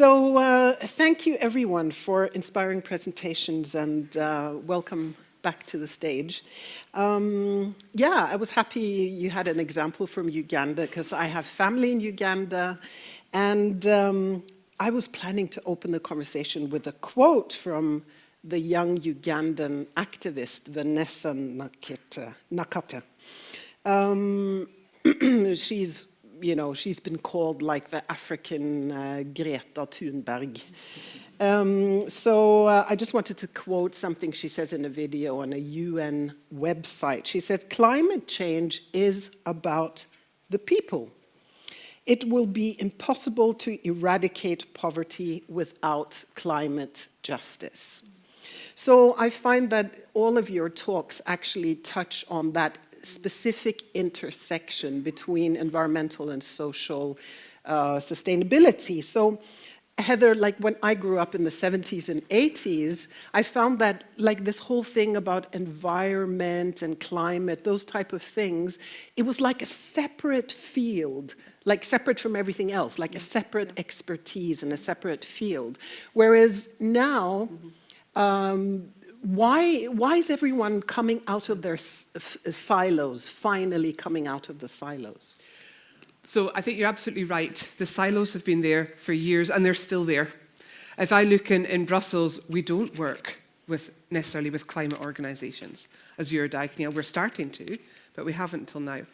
So thank you everyone for inspiring presentations and welcome back to the stage. Yeah, I was happy you had an example from Uganda because I have family in Uganda, and I was planning to open the conversation with a quote from the young Ugandan activist Vanessa Nakata. She's been called like the African Greta Thunberg. So I just wanted to quote something she says in a video on a UN website. She says, "Climate change is about the people. It will be impossible to eradicate poverty without climate justice." So I find that all of your talks actually touch on that specific intersection between environmental and social sustainability. So Heather, like when I grew up in the 70s and 80s, I found that like this whole thing about environment and climate, those type of things, it was like a separate field, like separate from everything else, like a separate expertise and a separate field. Whereas now, why is everyone coming out of their silos, finally coming out of the silos? So I think you're absolutely right. The silos have been there for years and they're still there. If I look in Brussels, we don't work necessarily with climate organisations as Eurodiaconia. We're starting to, but we haven't until now.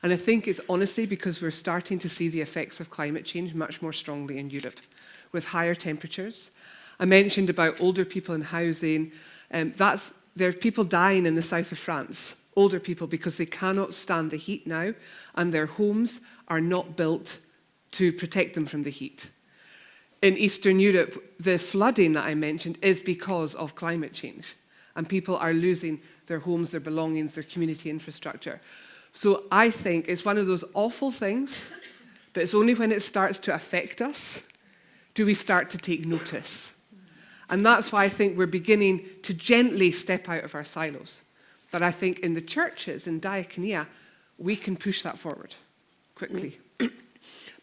And I think it's honestly because we're starting to see the effects of climate change much more strongly in Europe with higher temperatures. I mentioned about older people in housing. There are people dying in the south of France, older people, because they cannot stand the heat now, and their homes are not built to protect them from the heat. In Eastern Europe, the flooding that I mentioned is because of climate change, and people are losing their homes, their belongings, their community infrastructure. So I think it's one of those awful things, but it's only when it starts to affect us do we start to take notice. And that's why I think we're beginning to gently step out of our silos. But I think in the churches, in Diaconia, we can push that forward quickly.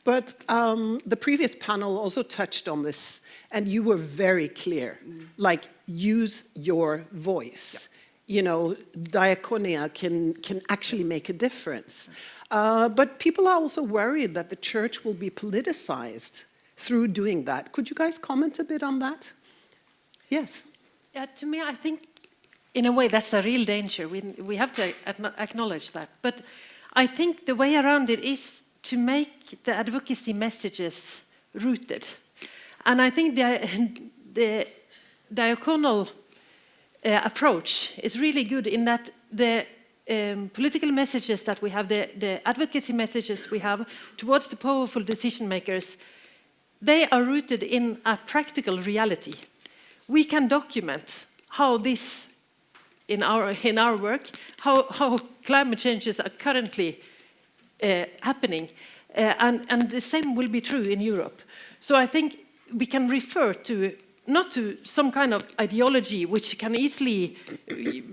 But the previous panel also touched on this, and you were very clear. Like, use your voice. Yeah. You know, Diaconia can actually make a difference. But people are also worried that the church will be politicized through doing that. Could you guys comment a bit on that? Yes. Yeah, to me, I think, in a way, that's a real danger. We have to acknowledge that. But I think the way around it is to make the advocacy messages rooted. And I think the diaconal approach is really good in that the political messages that we have, the advocacy messages we have towards the powerful decision makers, they are rooted in a practical reality. We can document how this, in our work, how climate changes are currently happening, and the same will be true in Europe. So I think we can refer to, not to some kind of ideology which can easily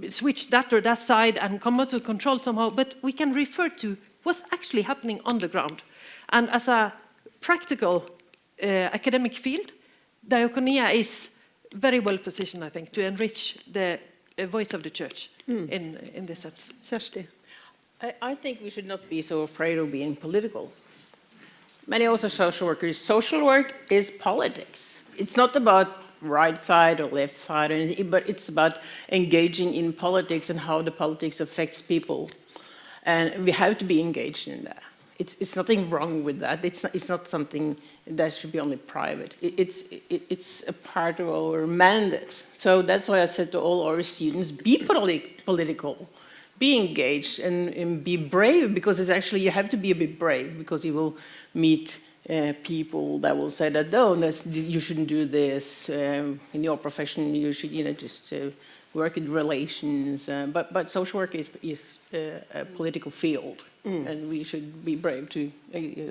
switch that or that side and come out of control somehow, but we can refer to what's actually happening on the ground. And as a practical academic field, Diaconia is very well positioned, I think, to enrich the voice of the church in this sense. Kjersti? I think we should not be so afraid of being political. Many also social workers. Social work is politics. It's not about right side or left side, or anything, but it's about engaging in politics and how the politics affects people. And we have to be engaged in that. It's nothing wrong with that. It's not something that should be only private. It's a part of our mandate. So that's why I said to all our students, be political, be engaged, and be brave, because it's actually, you have to be a bit brave, because you will meet people that will say that, no, you shouldn't do this. In your profession, you should, just work in relations. But social work is a political field, and we should be brave to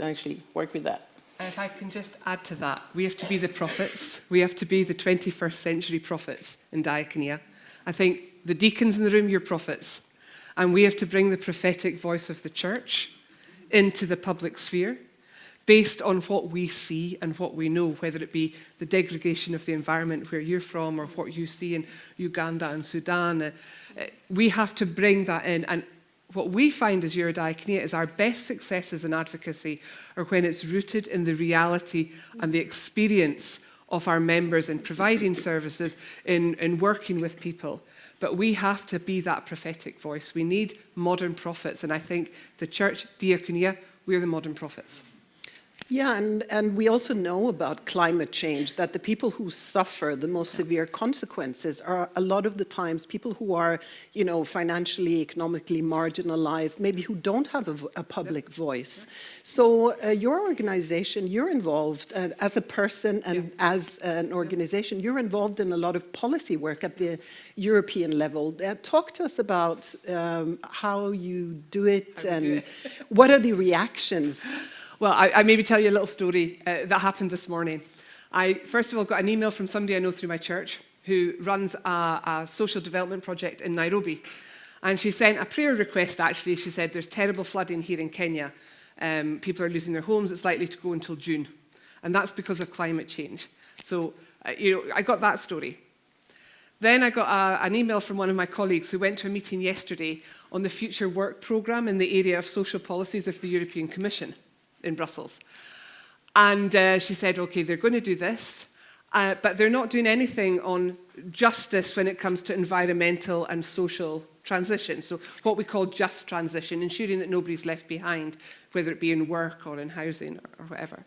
actually work with that. And if I can just add to that, we have to be the prophets. We have to be the 21st century prophets in Diaconia. I think the deacons in the room, you're prophets. And we have to bring the prophetic voice of the church into the public sphere based on what we see and what we know, whether it be the degradation of the environment where you're from or what you see in Uganda and Sudan. We have to bring that in. And what we find as Eurodiaconia is our best successes in advocacy are when it's rooted in the reality and the experience of our members in providing services, in working with people. But we have to be that prophetic voice. We need modern prophets. And I think the church, Diaconia, we're the modern prophets. Yeah, and we also know about climate change, that the people who suffer the most severe consequences are a lot of the times people who are, financially, economically marginalized, maybe who don't have a public voice. So your organization, you're involved as a person and as an organization, you're involved in a lot of policy work at the European level. Talk to us about how you do it and what are the reactions? Well, I maybe tell you a little story that happened this morning. I, first of all, got an email from somebody I know through my church who runs a social development project in Nairobi. And she sent a prayer request, actually. She said, there's terrible flooding here in Kenya. People are losing their homes. It's likely to go until June. And that's because of climate change. So, I got that story. Then I got an email from one of my colleagues who went to a meeting yesterday on the future work programme in the area of social policies of the European Commission in Brussels. And she said, okay, they're going to do this, but they're not doing anything on justice when it comes to environmental and social transition. So what we call just transition, ensuring that nobody's left behind, whether it be in work or in housing or whatever.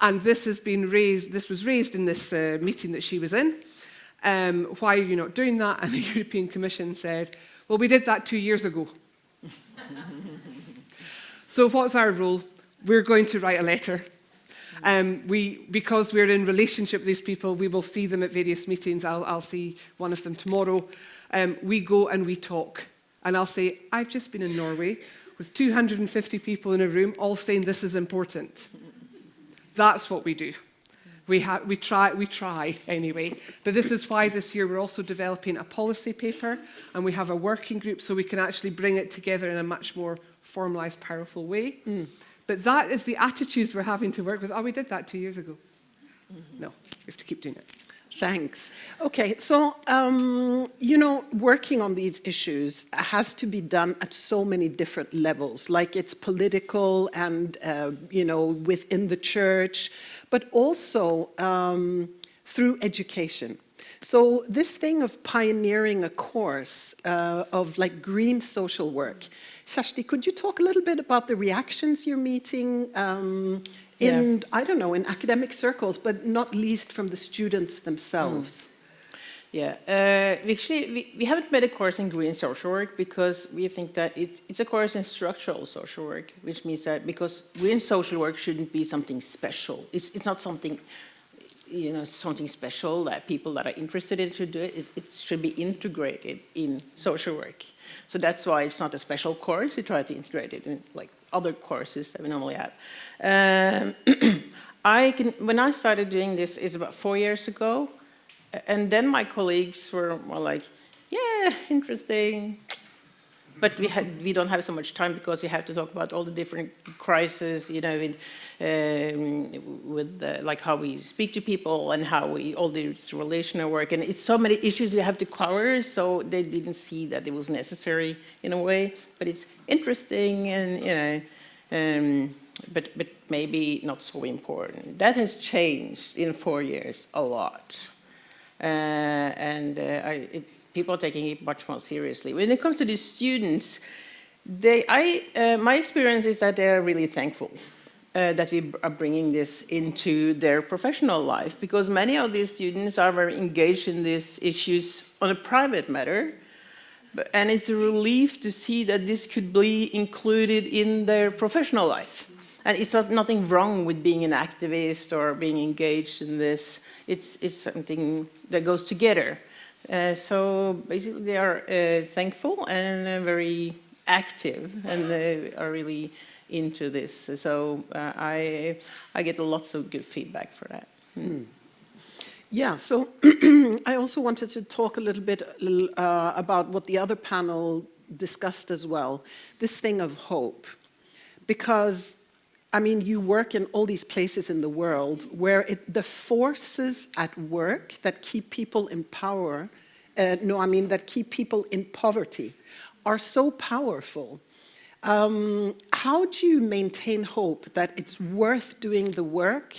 And this was raised in this meeting that she was in. Why are you not doing that? And the European Commission said, well, we did that 2 years ago. So what's our role? We're going to write a letter. Because we're in relationship with these people, we will see them at various meetings. I'll see one of them tomorrow. We go and we talk. And I'll say, I've just been in Norway with 250 people in a room, all saying this is important. That's what we do. We try anyway. But this is why this year we're also developing a policy paper, and we have a working group so we can actually bring it together in a much more formalised, powerful way. But that is the attitudes we're having to work with. Oh, we did that 2 years ago. No, we have to keep doing it. Thanks. Okay, so, working on these issues has to be done at so many different levels, like it's political and, within the church, but also through education. So this thing of pioneering a course of like green social work, Kjersti, could you talk a little bit about the reactions you're meeting in academic circles, but not least from the students themselves? Yeah, actually, we haven't made a course in green social work because we think that it's a course in structural social work, which means that because green social work shouldn't be something special. It's not something, something special that people that are interested in should do it. It should be integrated in social work. So that's why it's not a special course. We try to integrate it in like other courses that we normally have. When I started doing this, it's about 4 years ago. And then my colleagues were more like, yeah, interesting. But we don't have so much time because we have to talk about all the different crises, like how we speak to people and how all this relational work. And it's so many issues we have to cover, so they didn't see that it was necessary in a way. But it's interesting and, but maybe not so important. That has changed in 4 years a lot. People are taking it much more seriously. When it comes to the students, my experience is that they are really thankful that we are bringing this into their professional life, because many of these students are very engaged in these issues on a private matter, and it's a relief to see that this could be included in their professional life. And it's nothing wrong with being an activist or being engaged in this. It's something that goes together. So basically they are thankful and very active, and they are really into this. So I get lots of good feedback for that. Yeah, so I also wanted to talk a little bit about what the other panel discussed as well, this thing of hope. Because I mean, you work in all these places in the world where the forces at work that keep people in power, that keep people in poverty, are so powerful. How do you maintain hope that it's worth doing the work?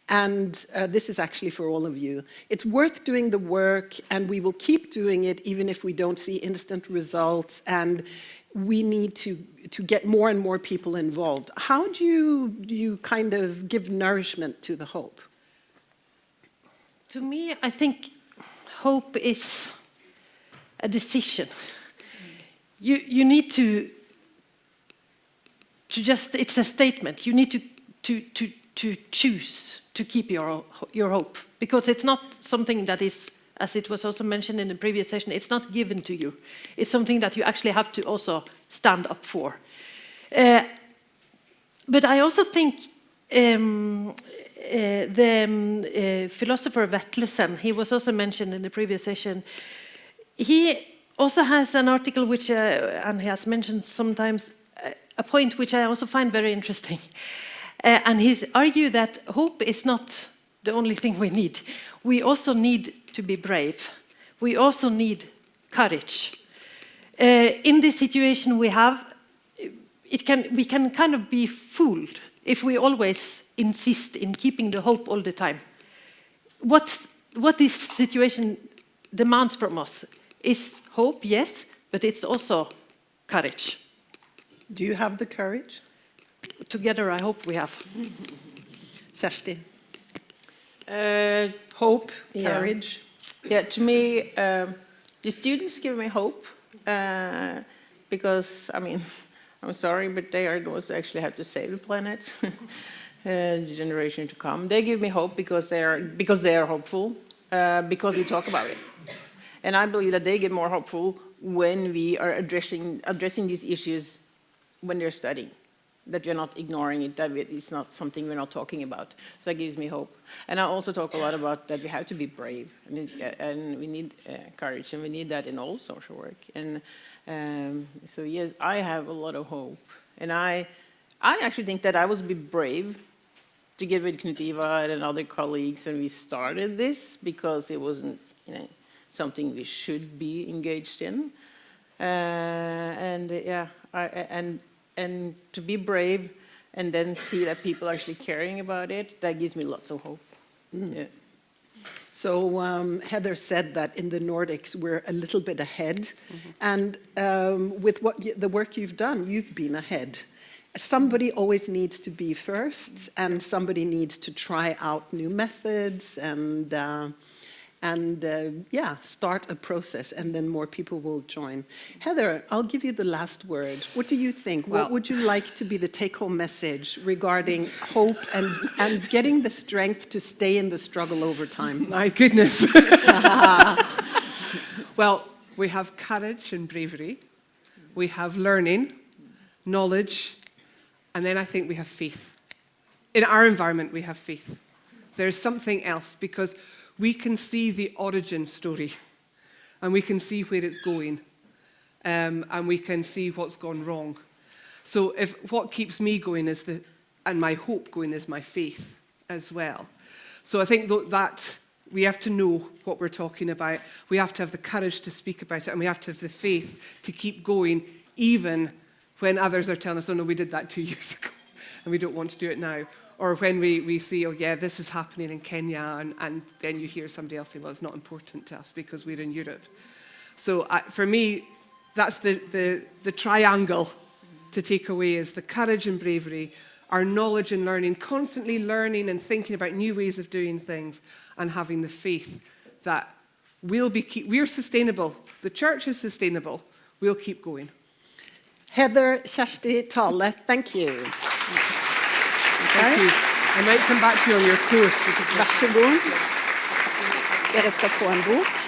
And this is actually for all of you. It's worth doing the work, and we will keep doing it even if we don't see instant results, and we need to get more and more people involved. How do you kind of give nourishment to the hope? To me, I think hope is a decision. You need to just, it's a statement. You need to choose to keep your hope, because it's not something that is, as it was also mentioned in the previous session, it's not given to you. It's something that you actually have to also stand up for. But I also think the philosopher Vetlesen, he was also mentioned in the previous session, he also has an article which, and he has mentioned sometimes, a point which I also find very interesting. And he's argued that hope is not the only thing we need. We also need to be brave. We also need courage. In this situation we have, we can kind of be fooled if we always insist in keeping the hope all the time. What this situation demands from us is hope, yes, but it's also courage. Do you have the courage? Together, I hope we have. Kjersti? Hope, courage. Yeah, to me, the students give me hope because, I mean, I'm sorry, but they are the ones that actually have to save the planet, the generation to come. They give me hope because they are hopeful, because we talk about it. And I believe that they get more hopeful when we are addressing these issues when they're studying, that we're not ignoring it, that it's not something we're not talking about. So that gives me hope. And I also talk a lot about that we have to be brave, and we need courage, and we need that in all social work. And so yes, I have a lot of hope. And I actually think that I was a bit brave together with Knut Ivar and other colleagues when we started this, because it wasn't something we should be engaged in. And to be brave and then see that people are actually caring about it, that gives me lots of hope. Yeah. So Heather said that in the Nordics we're a little bit ahead, and with the work you've done, you've been ahead. Somebody always needs to be first, and somebody needs to try out new methods and start a process, and then more people will join. Heather, I'll give you the last word. What do you think? What would you like to be the take-home message regarding hope and getting the strength to stay in the struggle over time? My goodness. Well, we have courage and bravery. We have learning, knowledge, and then I think we have faith. In our environment, we have faith. There's something else, because we can see the origin story, and we can see where it's going, and we can see what's gone wrong. So what keeps me going and my hope going is my faith as well. So I think that we have to know what we're talking about. We have to have the courage to speak about it, and we have to have the faith to keep going, even when others are telling us, oh no, we did that 2 years ago, and we don't want to do it now. Or when we see, oh yeah, this is happening in Kenya, and then you hear somebody else say, well, it's not important to us because we're in Europe. So for me, that's the triangle to take away, is the courage and bravery, our knowledge and learning, constantly learning and thinking about new ways of doing things, and having the faith that we're sustainable. The church is sustainable. We'll keep going. Heather, Kjersti, Tale, thank you. Thank you. I might come back to you on your course. Vær så god. Dere skal få en bok.